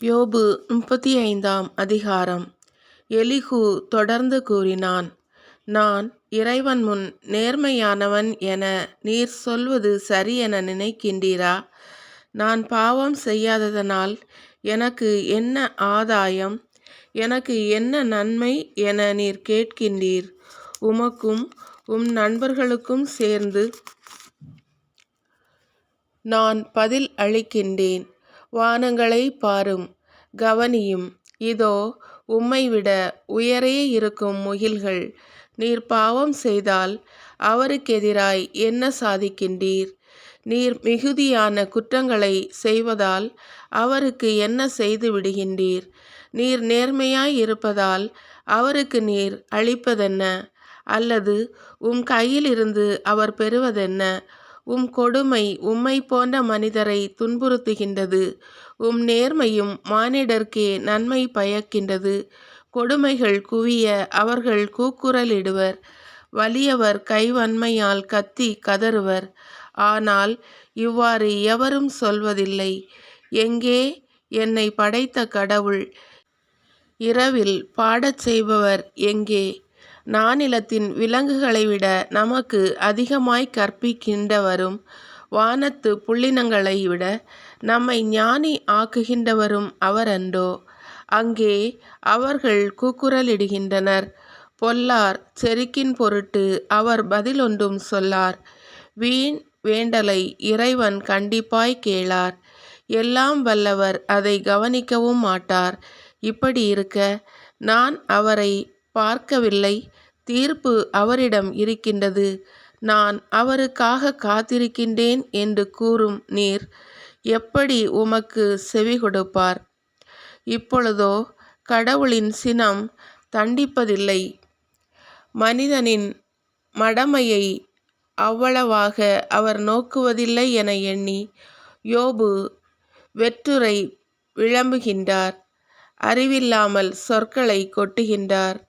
யோபு 35ஆம் அதிகாரம். எலிஹூ தொடர்ந்து கூறினான், நான் இறைவன் முன் நேர்மையானவன் என நீர் சொல்வது சரியென நினைக்கின்றீரா? நான் பாவம் செய்யாததனால் எனக்கு என்ன ஆதாயம், எனக்கு என்ன நன்மை என நீர் கேட்கின்றீர். உமக்கும் உம் நண்பர்களுக்கும் சேர்ந்து நான் பதில் அளிக்கின்றேன். வானங்களை பாரும், கவனியும். இதோ உம்மைவிட உயரே இருக்கும் முகில்கள். நீர் பாவம் செய்தால் அவருக்கெதிராய் என்ன சாதிக்கின்றீர்? நீர் மிகுதியான குற்றங்களை செய்வதால் அவருக்கு என்ன செய்து விடுகின்றீர்? நீர் நேர்மையாய் இருப்பதால் அவருக்கு நீர் அளிப்பதென்ன? அல்லது உம் கையிலிருந்து அவர் பெறுவதென்ன? உம் கொடுமை உம்மை போன்ற மனிதரை துன்புறுத்துகின்றது. உம் நேர்மையும் மானிடர்க்கே நன்மை பயக்கின்றது. கொடுமைகள் குவிய அவர்கள் கூக்குரலிடுவர். வலியவர் கைவன்மையால் கத்தி கதறுவர். ஆனால் இவ்வாறு எவரும் சொல்வதில்லை. எங்கே என்னை படைத்த கடவுள்? இரவில் பாடச் செய்பவர் எங்கே? நானிலத்தின் விலங்குகளை விட நமக்கு அதிகமாய் கற்பிக்கின்றவரும், வானத்து புள்ளினங்களை விட நம்மை ஞானி ஆக்குகின்றவரும் அவரன்றோ? அங்கே அவர்கள் கூக்குரலிடுகின்றனர். பொல்லார் செருக்கின் பொருட்டு அவர் பதிலொன்றும் சொல்லார். வீண் வேண்டலை இறைவன் கண்டிப்பாய் கேளார். எல்லாம் வல்லவர் அதை கவனிக்கவும் மாட்டார். இப்படி இருக்க நான் அவரை பார்க்கவில்லை, தீர்ப்பு அவரிடம் இருக்கின்றது, நான் அவருக்காக காத்திருக்கின்றேன் என்று கூறும் நீர் எப்படி உமக்கு செவி கொடுப்பார்? இப்பொழுதோ கடவுளின் சினம் தண்டிப்பதில்லை, மனிதனின் மடமையை அவ்வளவாக அவர் நோக்குவதில்லை என எண்ணி யோபு வெற்றுரை விளம்புகின்றார். அறிவில்லாமல் சொற்களை கொட்டுகின்றார்.